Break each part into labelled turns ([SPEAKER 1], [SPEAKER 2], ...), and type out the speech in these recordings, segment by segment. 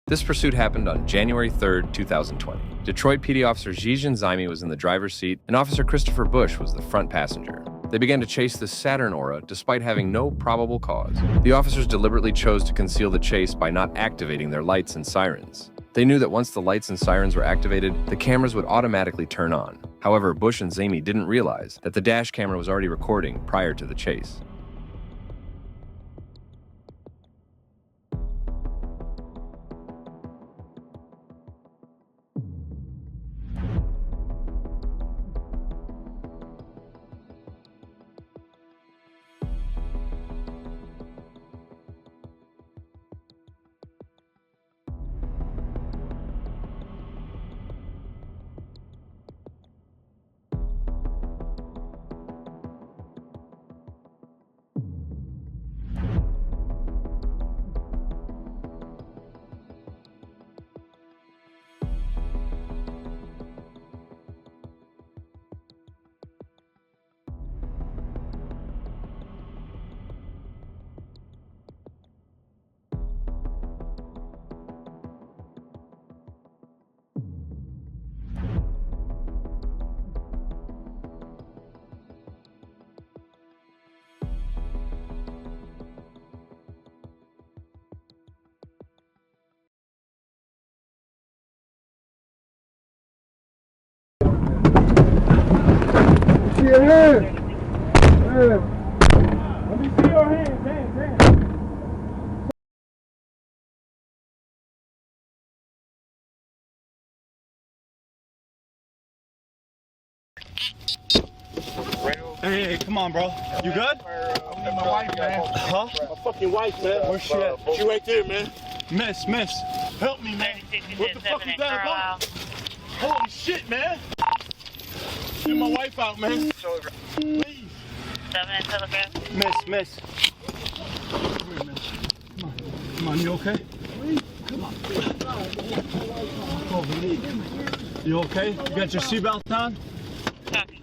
[SPEAKER 1] This pursuit happened on January 3rd, 2020. Detroit PD Officer Zhizhen Zaimi was in the driver's seat, and Officer Christopher Bush was the front passenger. They began to chase the Saturn Aura despite having no probable cause. The officers deliberately chose to conceal the chase by not activating their lights and sirens. They knew that once the lights and sirens were activated, the cameras would automatically turn on. However, Bush and Zaimi didn't realize that the dash camera was already recording prior to the chase.
[SPEAKER 2] Your hand. Let me see your hand. Damn.
[SPEAKER 3] Hey, come on, bro. You good?
[SPEAKER 2] My wife, man.
[SPEAKER 3] Huh?
[SPEAKER 2] My fucking wife, man.
[SPEAKER 3] Where's she at?
[SPEAKER 2] She right there, man.
[SPEAKER 3] Miss.
[SPEAKER 2] Help me, man. What the fuck is that about? Holy shit, man. Get my wife out, man. Please.
[SPEAKER 4] 7 and Telegraph.
[SPEAKER 3] Miss. Come on, you okay? Come on. You okay? You got your seatbelt on?
[SPEAKER 4] Copy.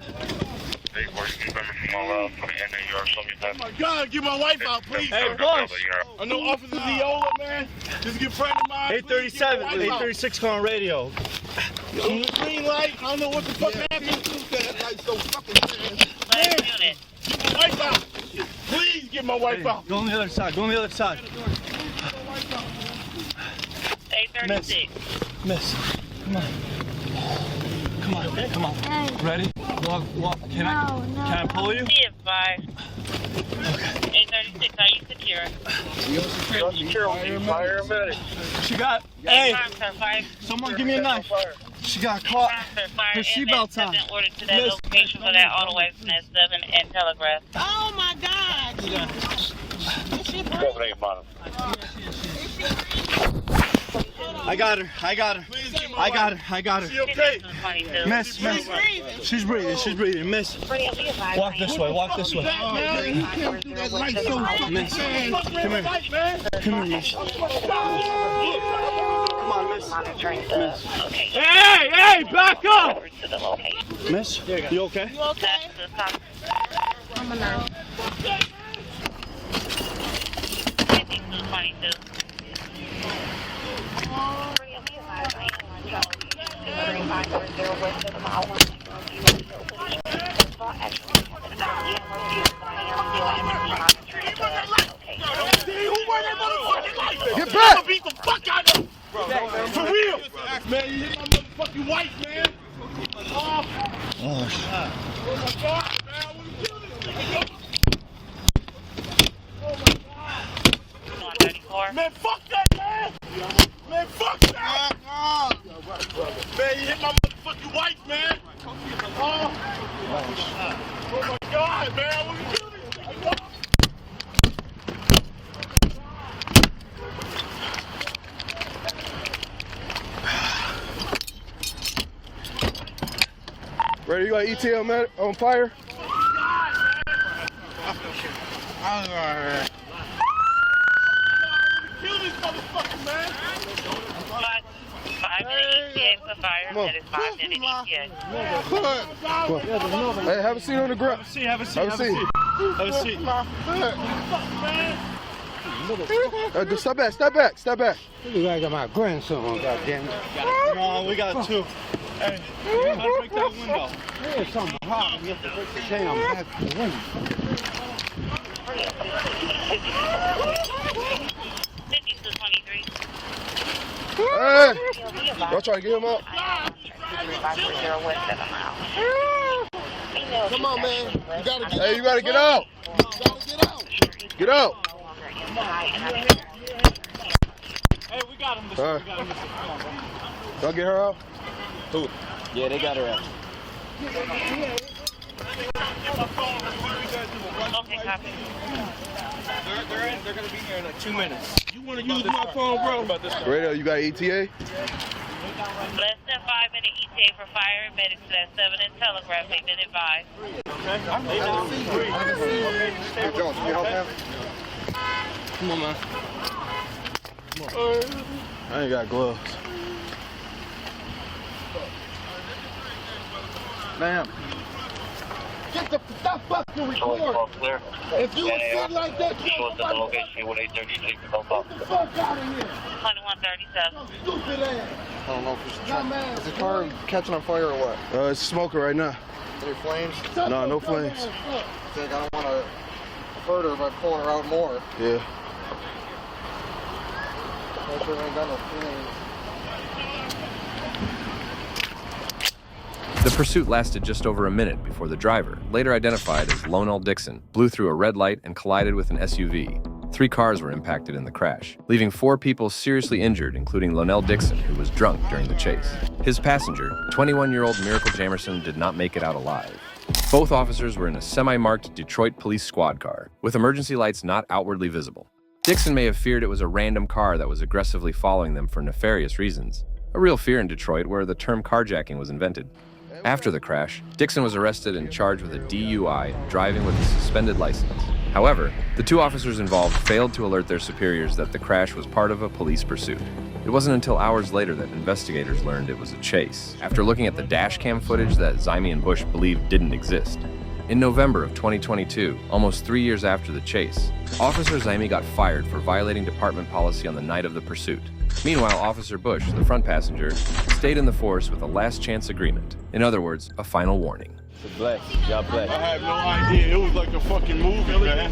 [SPEAKER 2] Oh my God, get my wife out, please.
[SPEAKER 3] Hey, boss.
[SPEAKER 2] I know Officer Ziola, man. This is a good friend of mine.
[SPEAKER 3] 837, 836 calling radio.
[SPEAKER 2] Green light. I don't know what the fuck happened. That light so fucking bad.
[SPEAKER 4] Last unit.
[SPEAKER 2] Get my wife out. Please get my wife out.
[SPEAKER 3] Go on the other side.
[SPEAKER 4] 836.
[SPEAKER 3] Miss. Come on. Ready? Walk. Can I pull you?
[SPEAKER 4] Be advised. 836, are you secure?
[SPEAKER 3] She got. Hey,
[SPEAKER 4] Sir, fire.
[SPEAKER 3] someone give me a knife. She got caught.
[SPEAKER 4] Sir, fire.
[SPEAKER 3] Her seatbelt's on.
[SPEAKER 4] Order to that
[SPEAKER 3] Miss.
[SPEAKER 4] location for that auto accident at 7 and Telegraph.
[SPEAKER 5] Oh my God!
[SPEAKER 3] I got her.
[SPEAKER 2] Please get my wife.
[SPEAKER 3] I got her.
[SPEAKER 2] She okay?
[SPEAKER 3] Miss. She's breathing. Miss. Walk this way.
[SPEAKER 2] Man, you can't do that light so fucking
[SPEAKER 3] Miss.
[SPEAKER 2] bad.
[SPEAKER 3] Come here. Come here, miss. Come on, miss.
[SPEAKER 4] Okay.
[SPEAKER 3] Hey, back up!
[SPEAKER 4] Over to the location.
[SPEAKER 3] Miss, you okay?
[SPEAKER 5] You okay? I'm a nurse.
[SPEAKER 4] 5222.
[SPEAKER 2] Get back! I'm gonna beat the fuck out of him! For real! Man, you hit my motherfucking wife, man! Oh my God, man! I wanna kill this nigga! Oh my God!
[SPEAKER 4] 34.
[SPEAKER 2] Man, fuck that, man! Man, fuck that! Man, you hit my motherfucking wife, man! Oh my God, man! I wanna kill this nigga!
[SPEAKER 6] Ready? You got ETL on fire?
[SPEAKER 2] Kill this motherfucker, man!
[SPEAKER 4] 5 minute ETA for fire. That is 5 minute ETA.
[SPEAKER 6] Hey, have a seat on the ground.
[SPEAKER 3] Have a seat.
[SPEAKER 6] Have a seat.
[SPEAKER 3] Have a seat.
[SPEAKER 2] Man!
[SPEAKER 6] Step back, step back, step back.
[SPEAKER 3] You guys got my grandson, goddamn it.
[SPEAKER 2] No, we got two. Hey, you gotta break that window.
[SPEAKER 3] There's something hot. You have to break the damn back of the window.
[SPEAKER 4] 5223.
[SPEAKER 6] Hey! Y'all trying to get him out?
[SPEAKER 2] Come on, man. You gotta get
[SPEAKER 6] Hey, you gotta get out. Get out.
[SPEAKER 2] Hey, we got him.
[SPEAKER 6] All right. Y'all get her out?
[SPEAKER 2] Who? Yeah, they got her out.
[SPEAKER 4] Okay, copy.
[SPEAKER 2] They're gonna be here in like 2 minutes. You wanna use my phone, bro?
[SPEAKER 6] Radio, you got ETA?
[SPEAKER 4] Less than 5-minute ETA for fire and medics at 7 and telegraph. They've been advised.
[SPEAKER 6] Hey, Jones, can you help him?
[SPEAKER 2] Come on, man.
[SPEAKER 6] I ain't got gloves. Ma'am.
[SPEAKER 2] Get the fucking record.
[SPEAKER 4] Clear.
[SPEAKER 2] If you would sit like that, get
[SPEAKER 4] Show us at the location with 836 to help out.
[SPEAKER 2] the fuck out of here.
[SPEAKER 4] 2137.
[SPEAKER 2] Stupid ass.
[SPEAKER 7] I don't know if it's is the car catching on fire or what?
[SPEAKER 6] It's smoking right now.
[SPEAKER 7] Any flames?
[SPEAKER 6] No, no flames.
[SPEAKER 7] I think I don't want to hurt her by pulling her out more.
[SPEAKER 6] Yeah.
[SPEAKER 7] Make sure we ain't got no flames.
[SPEAKER 1] The pursuit lasted just over a minute before the driver, later identified as Lonell Dixon, blew through a red light and collided with an SUV. 3 cars were impacted in the crash, leaving 4 people seriously injured, including Lonell Dixon, who was drunk during the chase. His passenger, 21-year-old Miracle Jamerson, did not make it out alive. Both officers were in a semi-marked Detroit police squad car, with emergency lights not outwardly visible. Dixon may have feared it was a random car that was aggressively following them for nefarious reasons, a real fear in Detroit where the term carjacking was invented. After the crash, Dixon was arrested and charged with a DUI, driving with a suspended license. However, the 2 officers involved failed to alert their superiors that the crash was part of a police pursuit. It wasn't until hours later that investigators learned it was a chase, after looking at the dash cam footage that Zymie and Bush believed didn't exist. In November of 2022, almost 3 years after the chase, Officer Zymie got fired for violating department policy on the night of the pursuit. Meanwhile, Officer Bush, the front passenger, stayed in the force with a last chance agreement. In other words, a final warning.
[SPEAKER 2] Black. Y'all black. I had no idea. It was like a fucking movie, man.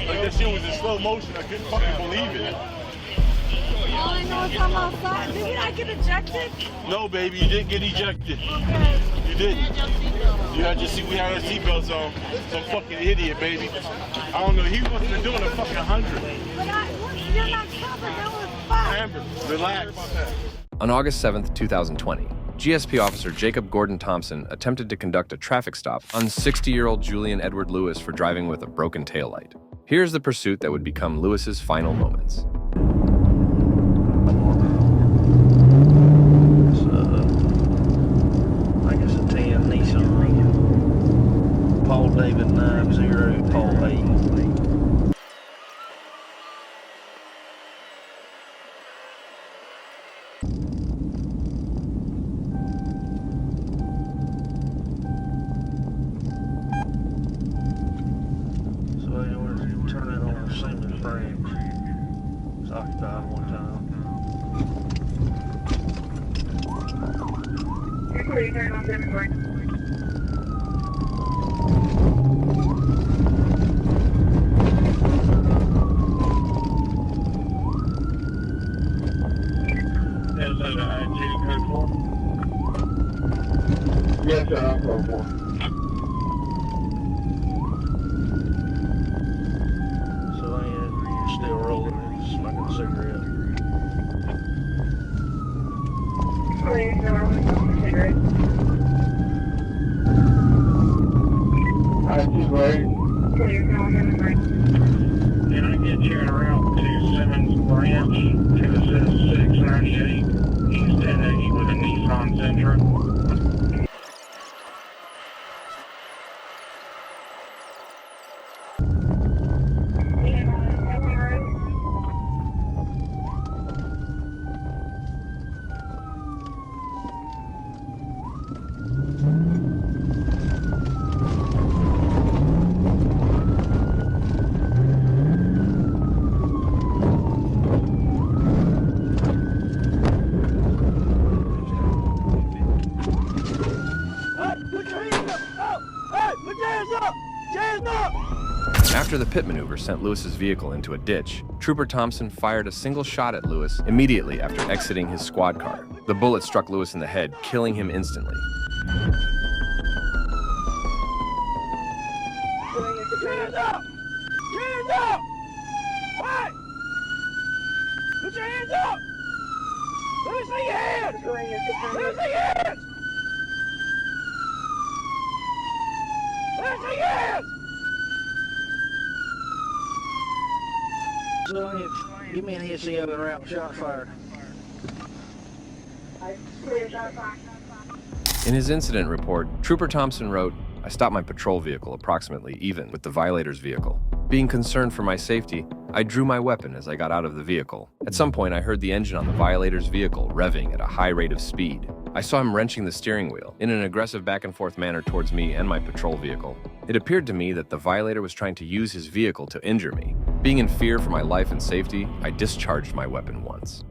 [SPEAKER 2] Like that shit was in slow motion. I couldn't fucking believe it.
[SPEAKER 5] All I know is I'm outside. Did we not get ejected?
[SPEAKER 2] No, baby, you didn't get ejected.
[SPEAKER 5] Okay.
[SPEAKER 2] You didn't. We had our seatbelts on. Some fucking idiot, baby. I don't know. He wasn't doing a fucking 100.
[SPEAKER 5] But you're not covered. That was fine.
[SPEAKER 2] Amber, relax.
[SPEAKER 1] On August 7th, 2020, GSP officer Jacob Gordon Thompson attempted to conduct a traffic stop on 60-year-old Julian Edward Lewis for driving with a broken taillight. Here's the pursuit that would become Lewis's final moments.
[SPEAKER 8] I think it's a 10 Nissan. Paul David 90, Paul 8. Turn it on single frame. It's occupied one time.
[SPEAKER 4] Turn on single frame.
[SPEAKER 8] Is that an IG code 4?
[SPEAKER 6] Yes, sir, I'm code 4.
[SPEAKER 8] Still rolling and smoking a cigarette.
[SPEAKER 6] She's right.
[SPEAKER 8] Can I get you en route to Simmons Branch to assist 698 East 1080 with a Nissan Sentra?
[SPEAKER 1] After the pit maneuver sent Lewis's vehicle into a ditch, Trooper Thompson fired a single shot at Lewis immediately after exiting his squad car. The bullet struck Lewis in the head, killing him instantly.
[SPEAKER 2] Hands up! Hands up! What? Put your hands up! Let me see your hands! Let me see your hands! Let me see your hands!
[SPEAKER 3] Give me an ESC of the route, shot fired.
[SPEAKER 1] In his incident report, Trooper Thompson wrote, "I stopped my patrol vehicle approximately even with the violator's vehicle. Being concerned for my safety, I drew my weapon as I got out of the vehicle. At some point, I heard the engine on the violator's vehicle revving at a high rate of speed. I saw him wrenching the steering wheel in an aggressive back-and-forth manner towards me and my patrol vehicle. It appeared to me that the violator was trying to use his vehicle to injure me. Being in fear for my life and safety, I discharged my weapon once."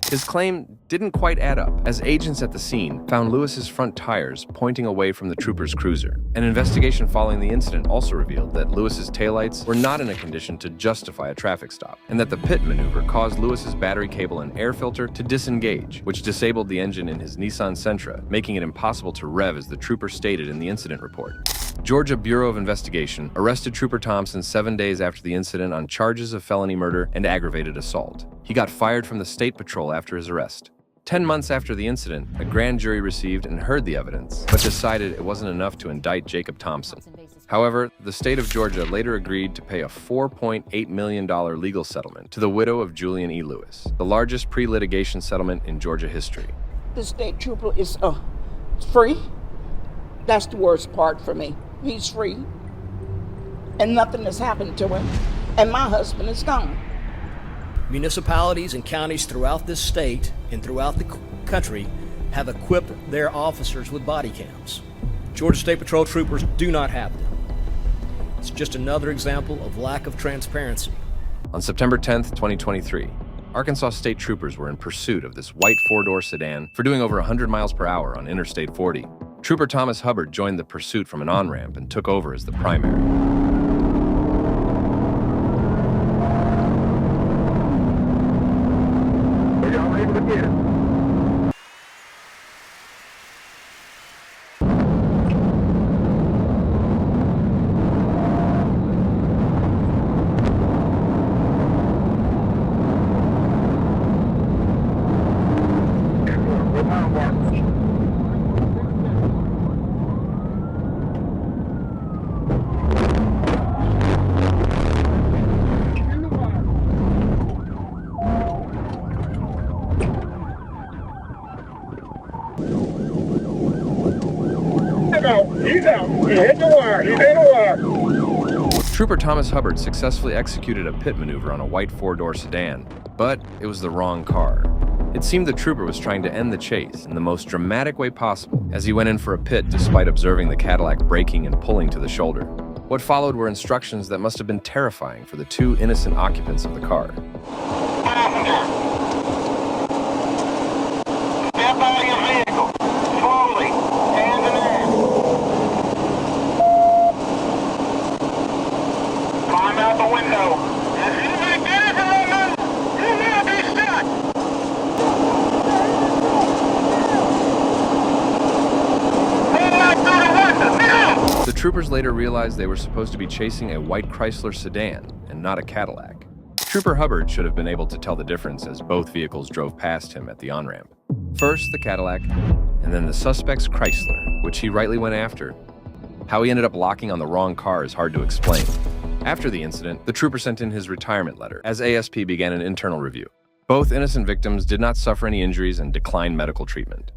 [SPEAKER 1] His claim didn't quite add up, as agents at the scene found Lewis's front tires pointing away from the trooper's cruiser. An investigation following the incident also revealed that Lewis's taillights were not in a condition to justify a traffic stop, and that the pit maneuver caused Lewis's battery cable and air filter to disengage, which disabled the engine in his Nissan Sentra, making it impossible to rev as the trooper stated in the incident report. Georgia Bureau of Investigation arrested Trooper Thompson 7 days after the incident on charges of felony murder and aggravated assault. He got fired from the State Patrol after his arrest. 10 months after the incident, a grand jury received and heard the evidence, but decided it wasn't enough to indict Jacob Thompson. However, the state of Georgia later agreed to pay a $4.8 million legal settlement to the widow of Julian E. Lewis, the largest pre-litigation settlement in Georgia history.
[SPEAKER 9] The state trooper is free. That's the worst part for me. He's free, and nothing has happened to him, and my husband is gone.
[SPEAKER 10] Municipalities and counties throughout this state and throughout the country have equipped their officers with body cams. Georgia State Patrol troopers do not have them. It's just another example of lack of transparency.
[SPEAKER 1] On September 10th, 2023, Arkansas State troopers were in pursuit of this white four-door sedan for doing over 100 miles per hour on Interstate 40. Trooper Thomas Hubbard joined the pursuit from an on-ramp and took over as the primary.
[SPEAKER 2] Are y'all able to get it? He's out. He hit the wire. He hit the wire.
[SPEAKER 1] Trooper Thomas Hubbard successfully executed a pit maneuver on a white four-door sedan, but it was the wrong car. It seemed the trooper was trying to end the chase in the most dramatic way possible as he went in for a pit despite observing the Cadillac braking and pulling to the shoulder. What followed were instructions that must have been terrifying for the two innocent occupants of the car.
[SPEAKER 2] Passenger. Step out of your vehicle. Slowly. Hands in air. Climb out the window. If you make anything move, you will be shot. Pull out through the window, now!
[SPEAKER 1] The troopers later realized they were supposed to be chasing a white Chrysler sedan and not a Cadillac. Trooper Hubbard should have been able to tell the difference as both vehicles drove past him at the on-ramp. First the Cadillac, and then the suspect's Chrysler, which he rightly went after. How he ended up locking on the wrong car is hard to explain. After the incident, the trooper sent in his retirement letter as ASP began an internal review. Both innocent victims did not suffer any injuries and declined medical treatment.